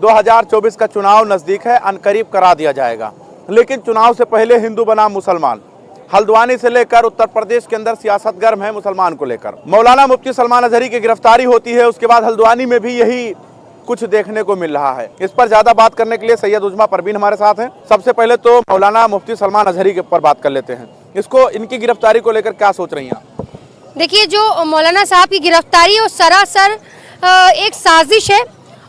2024 का चुनाव नजदीक है, अनकरीब करा दिया जाएगा, लेकिन चुनाव से पहले हिंदू बनाम मुसलमान, हल्द्वानी से लेकर उत्तर प्रदेश के अंदर सियासत गर्म है मुसलमान को लेकर। मौलाना मुफ्ती सलमान अजहरी की गिरफ्तारी होती है, उसके बाद हल्द्वानी में भी यही कुछ देखने को मिल रहा है। इस पर ज्यादा बात करने के लिए सैयद उजमा परवीन हमारे साथ हैं। सबसे पहले तो मौलाना मुफ्ती सलमान अजहरी के ऊपर बात कर लेते हैं। इसको, इनकी गिरफ्तारी को लेकर क्या सोच रही हैं? देखिए, जो मौलाना साहब की गिरफ्तारी वो सरासर एक साजिश है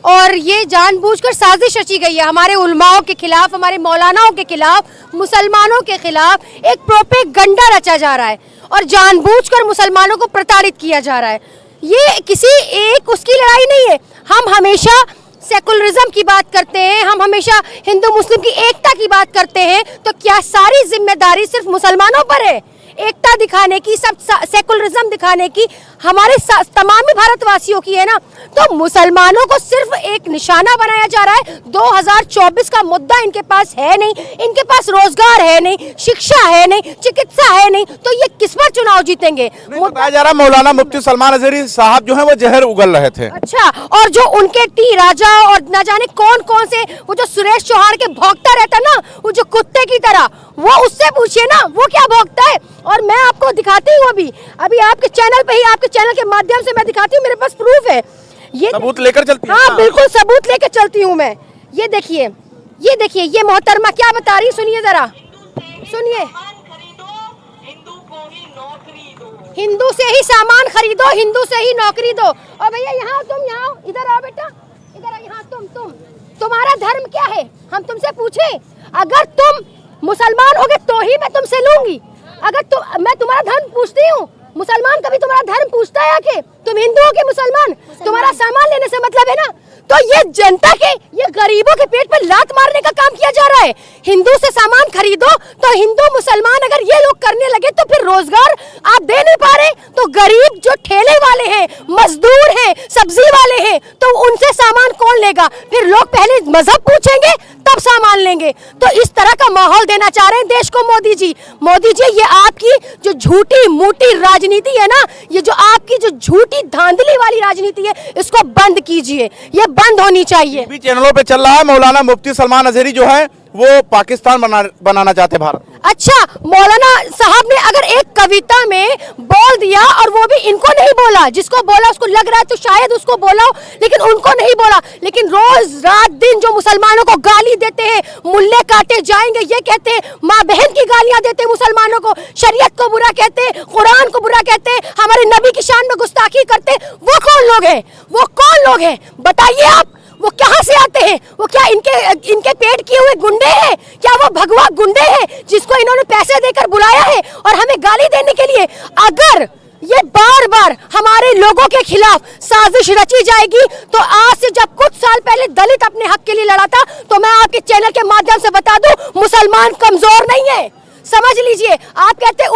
और ये जानबूझकर साजिश रची गई है हमारे उलमाओं के खिलाफ, हमारे मौलानाओं के खिलाफ, मुसलमानों के खिलाफ एक प्रोपेगेंडा रचा जा रहा है और जानबूझकर मुसलमानों को प्रताड़ित किया जा रहा है। ये किसी एक उसकी लड़ाई नहीं है। हम हमेशा सेकुलरिज्म की बात करते हैं, हम हमेशा हिंदू मुस्लिम की एकता की बात करते हैं, तो क्या सारी जिम्मेदारी सिर्फ मुसलमानों पर है एकता दिखाने की, सब सेकुलरिज्म दिखाने की? हमारे तमाम भारतवासियों की है ना। तो मुसलमानों को सिर्फ एक निशाना बनाया जा रहा है। 2024 का मुद्दा इनके पास है नहीं, इनके पास रोजगार है नहीं, शिक्षा है नहीं, चिकित्सा है नहीं, तो ये किस पर चुनाव जीतेंगे? बताया जा रहा है मौलाना मुफ्ती सलमान अजहरी साहब जो है वो जहर उगल रहे थे। अच्छा, और जो उनके टी राजा और न जाने कौन कौन से, वो जो सुरेश चौहान के भौंकता रहता ना, वो जो कुत्ते की तरह, वो उससे पूछिए ना वो क्या भौंकता है। और मैं आपको दिखाती हूँ अभी आपके चैनल पे ही, आपके चैनल के माध्यम से मैं दिखाती हूँ, मेरे पास प्रूफ है। ये सबूत लेकर चलती हैं? हाँ बिल्कुल सबूत लेकर चलती हूँ मैं। ये देखिए, ये मोहतरमा क्या बता रही, सुनिए जरा, सुनिए। हिंदू से ही सामान खरीदो, हिंदू से ही नौकरी दो। और भैया यहाँ तुम, यहाँ इधर आओ बेटा, इधर यहाँ तुम्हारा धर्म क्या है? हम तुमसे पूछे, अगर तुम मुसलमान होगे तो ही मैं तुमसे लूंगी। अगर मैं तुम्हारा धर्म पूछती हूँ, मुसलमान कभी तुम्हारा धर्म पूछता है कि तुम हिंदू हो कि मुसलमान? तुम्हारा सामान लेने से मतलब है ना। तो ये जनता के, ये गरीबों के पेट पर लात मारने का काम किया जा रहा है। हिंदू से सामान खरीदो, तो हिंदू मुसलमान अगर ये लोग करने लगे तो फिर रोजगार आप दे नहीं पा रहे, तो गरीब जो ठेले वाले हैं, मजदूर हैं, सब्जी वाले हैं, तो उनसे सामान कौन लेगा? फिर लोग पहले मजहब पूछेंगे तब सामान लेंगे। तो इस तरह का माहौल देना चाह रहे हैं देश को मोदी जी। मोदी जी, ये आपकी जो झूठी मूठी राजनीति है ना, ये जो आपकी जो झूठी धांधली वाली राजनीति है, इसको बंद कीजिए, ये बंद होनी चाहिए। भी चैनलों पे चल रहा है मौलाना मुफ्ती सलमान अजहरी जो है वो पाकिस्तान बनाना चाहते भारत। अच्छा, मौलाना साहब ने अगर एक कविता में बोल दिया और वो भी इनको नहीं बोला, जिसको बोला उसको लग रहा है तो शायद उसको बोला, लेकिन उनको नहीं बोला। लेकिन रोज रात दिन जो मुसलमानों को गाली देते हैं, मुल्ले काटे जाएंगे ये कहते हैं, माँ बहन की गालियां देते हैं मुसलमानों को, शरीयत को बुरा कहते हैं, कुरान को बुरा कहते हैं, हमारे नबी की शान में गुस्ताखी करते हैं, वो कौन लोग हैं? वो कौन लोग हैं बताइए आप? वो कहां से आते हैं? वो क्या इनके पेट किए हुए गुंडे हैं? क्या वो भगवा गुंडे हैं जिसको इन्होंने पैसे देकर बुलाया है और हमें गाली देने के लिए? अगर ये बार बार हमारे लोगों के खिलाफ साजिश रची जाएगी, तो आज से जब कुछ साल पहले दलित अपने हक के लिए लड़ा था, तो मैं आपके चैनल के माध्यम से बता दूं, मुसलमान कमजोर नहीं है, समझ लीजिए। आप कहते हैं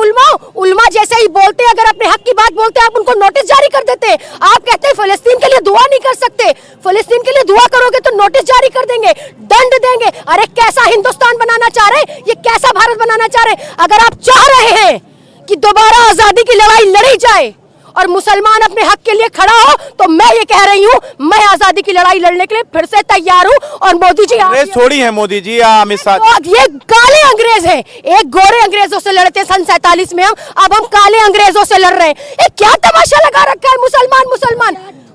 उल्मा जैसे ही बोलते हैं, अगर अपने हक की बात बोलते हैं आप उनको नोटिस जारी कर देते हैं। आप कहते हैं फिलिस्तीन के लिए दुआ नहीं कर सकते, फिलिस्तीन के लिए दुआ करोगे तो नोटिस जारी कर देंगे, दंड देंगे। अरे कैसा हिंदुस्तान बनाना चाह रहे हैं? ये कैसा भारत बनाना चाह रहे हैं? अगर आप चाह रहे हैं कि दोबारा आजादी की लड़ाई लड़ी जाए और मुसलमान अपने हक के लिए खड़ा हो, तो मैं ये कह रही हूँ, मैं आजादी की लड़ाई लड़ने के लिए फिर से तैयार हूँ। और मोदी जी छोड़ी है, मोदी जी या अमित शाह, ये काले अंग्रेज हैं। एक गोरे अंग्रेजों से लड़ते सन 47 में, अब हम काले अंग्रेजों से लड़ रहे हैं। क्या तमाशा लगा रखा है?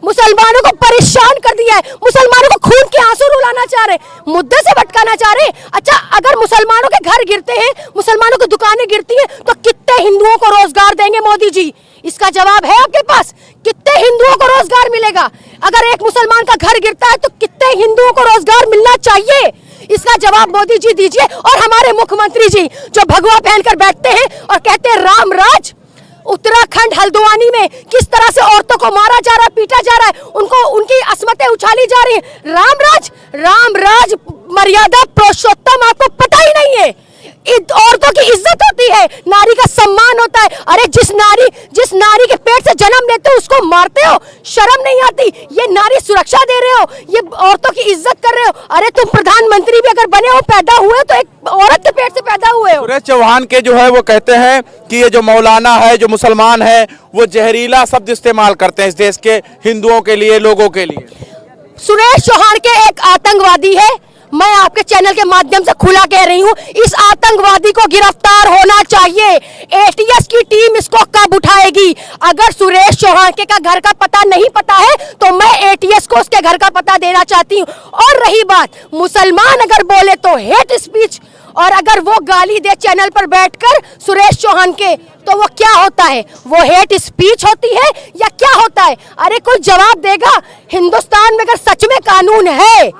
मुसलमानों को परेशान कर दिया है, मुसलमानों को खून के आंसू रुलाना चाह रहे, मुद्दे से भटकाना चाह रहे। अच्छा, अगर मुसलमानों के घर गिरते हैं, मुसलमानों की दुकानें गिरती हैं, तो कितने हिंदुओं को रोजगार देंगे मोदी जी? इसका जवाब है आपके पास? कितने हिंदुओं को रोजगार मिलेगा? अगर एक मुसलमान का घर गिरता है तो कितने हिंदुओं को रोजगार मिलना चाहिए? इसका जवाब मोदी जी दीजिए। और हमारे मुख्यमंत्री जी जो भगवा पहनकर बैठते हैं और कहते हैं राम राज, उत्तराखंड हल्द्वानी में किस तरह से औरतों को मारा जा रहा है, पीटा जा रहा है, उनको उनकी अस्मतें उछाली जा रही है। राम राज मर्यादा पुरुषोत्तम आपको पता ही नहीं है। औरतों की इज्जत होती है, नारी का सम्मान होता है। अरे जिस नारी के पेट से जन्म लेते हो उसको मारते हो, शर्म नहीं आती? ये नारी सुरक्षा दे रहे हो, ये औरतों की इज्जत कर रहे हो। अरे तुम प्रधानमंत्री भी अगर बने हो, पैदा हुए तो एक औरत के पेट से पैदा हुए हो। सुरेश चौहान के जो है वो कहते हैं कि ये जो मौलाना है, जो मुसलमान है, वो जहरीला शब्द इस्तेमाल करते हैं इस देश के हिंदुओं के लिए, लोगों के लिए। सुरेश चौहान के एक आतंकवादी है। मैं आपके चैनल के माध्यम से खुला कह रही हूं, इस आतंकवादी को गिरफ्तार होना चाहिए। एटीएस की टीम इसको कब उठाएगी? अगर सुरेश चौहान के का घर का पता नहीं पता है तो मैं एटीएस को उसके घर का पता देना चाहती हूं। और रही बात, मुसलमान अगर बोले तो हेट स्पीच, और अगर वो गाली दे चैनल पर बैठकर सुरेश चौहान के, तो वो क्या होता है? वो हेट स्पीच होती है या क्या होता है? अरे कोई जवाब देगा? हिंदुस्तान में अगर सच में कानून है,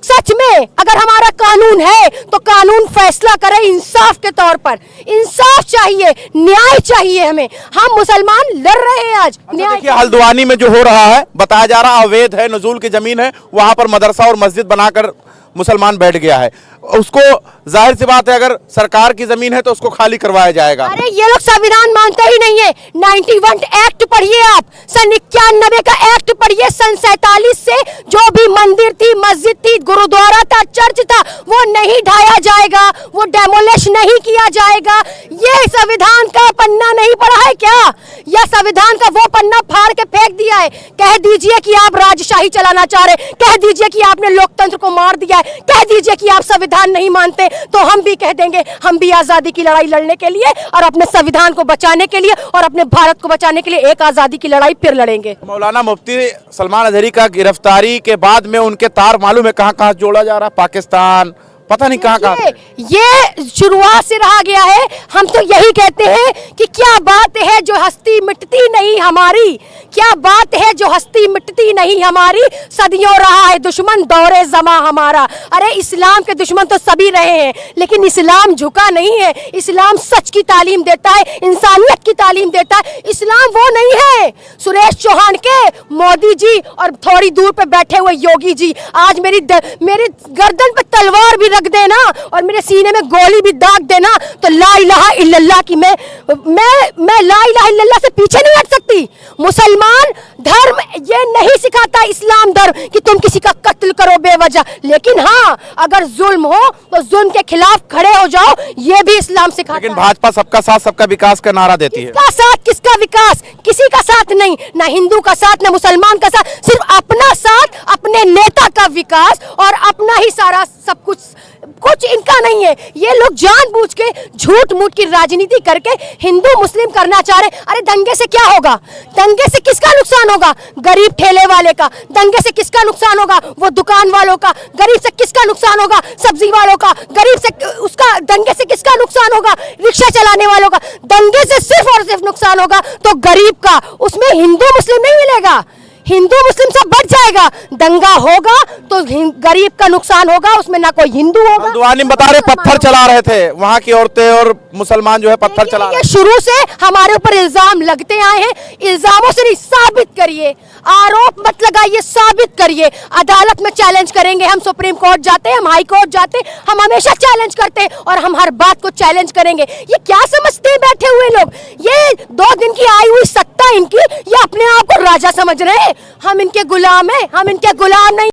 सच में अगर हमारा कानून है तो कानून फैसला करे इंसाफ के तौर पर। इंसाफ चाहिए, न्याय चाहिए हमें। हम मुसलमान लड़ रहे हैं आज न्याय। देखिए हल्द्वानी में जो हो रहा है, बताया जा रहा अवैध है, नजूल की जमीन है, वहां पर मदरसा और मस्जिद बनाकर मुसलमान बैठ गया है। उसको जाहिर सी बात है अगर सरकार की जमीन है तो उसको खाली करवाया जाएगा। अरे ये लोग संविधान मानते ही नहीं है। 91 एक्ट पढ़िए आप, सन 91 का एक्ट पढ़िए। सन 47 से जो भी मंदिर थी, मस्जिद थी, गुरुद्वारा था, चर्च था, वो नहीं ढाया जाएगा, वो डेमोलिश नहीं किया जाएगा। ये संविधान का पन्ना नहीं पढ़ा है क्या? या संविधान का वो पन्ना फाड़ के फेंक दिया है? कह दीजिए कि आप राजशाही चलाना चाह रहे, कह दीजिए कि आपने लोकतंत्र को मार दिया है, कह दीजिए कि आप संविधान नहीं मानते, तो हम भी कह देंगे हम भी आजादी की लड़ाई लड़ने के लिए और अपने संविधान को बचाने के लिए और अपने भारत को बचाने के लिए एक आजादी की लड़ाई फिर लड़ेंगे। मौलाना मुफ्ती सलमान अजहरी का गिरफ्तारी के बाद में उनके तार मालूम है कहां कहां जोड़ा जा रहा है, पाकिस्तान पता नहीं कहां कहां। ये शुरुआत से रहा गया है। हम तो यही कहते हैं कि क्या बात है जो हस्ती मिटती नहीं हमारी, क्या बात है जो हस्ती मिटती नहीं हमारी। सदियों रहा है दुश्मन दौरे जमा हमारा। अरे इस्लाम के दुश्मन तो सभी रहे हैं, लेकिन इस्लाम झुका नहीं है। इस्लाम सच की तालीम देता है, इंसानियत की तालीम देता है। इस्लाम वो नहीं है सुरेश चौहान के मोदी जी और थोड़ी दूर पे बैठे हुए योगी जी। आज मेरी गर्दन पे तलवार भी रख देना और मेरे सीने में गोली भी दाग देना तो ला इलाहा इल्लल्लाह की मैं ला इलाहा इल्लल्लाह से पीछे नहीं हट सकती। मुसलमान धर्म ये नहीं सिखाता, इस्लाम धर्म, कि तुम किसी का कत्ल करो बेवजह, लेकिन हाँ अगर जुल्म हो तो जुल्म के खिलाफ खड़े हो जाओ, ये भी इस्लाम सिखाता है। लेकिन भाजपा सबका साथ सबका विकास का नारा देती है। किसका साथ किसका विकास? किसी का साथ नहीं, ना हिंदू का साथ ना मुसलमान का साथ, सिर्फ अपना साथ, अपने नेता का विकास और अपना ही सारा सब कुछ इनका नहीं है। ये लोग जानबूझ के झूठ मूठ की राजनीति करके हिंदू मुस्लिम करना चाह रहे। अरे दंगे से क्या होगा? दंगे से किसका नुकसान होगा? गरीब ठेले वाले का। दंगे से किसका नुकसान होगा? वो दुकान वालों का। गरीब से किसका नुकसान होगा? सब्जी वालों का। गरीब से उसका दंगे से किसका नुकसान होगा? रिक्शा चलाने वालों का। दंगे से सिर्फ और सिर्फ नुकसान होगा तो गरीब का। उसमें हिंदू मुस्लिम नहीं मिलेगा, हिंदू मुस्लिम सब बढ़ जाएगा। दंगा होगा तो गरीब का नुकसान होगा, उसमें ना कोई हिंदू होगा। हल्द्वानी में बता रहे पत्थर चला रहे थे, वहां की औरतें और मुसलमान जो है पत्थर चला रहे। शुरू से हमारे ऊपर इल्जाम लगते आए हैं। इल्जामों से नहीं, साबित करिए, आरोप मत लगाइए, साबित करिए। अदालत में चैलेंज करेंगे, हम सुप्रीम कोर्ट जाते हैं, हम हाई कोर्ट जाते हैं, हम हमेशा चैलेंज करते हैं और हम हर बात को चैलेंज करेंगे। ये क्या समझते हैं बैठे हुए लोग? ये 2 दिन की आई हुई सत्ता इनकी, ये अपने आप को राजा समझ रहे हैं। हम इनके गुलाम हैं, हम इनके गुलाम नहीं।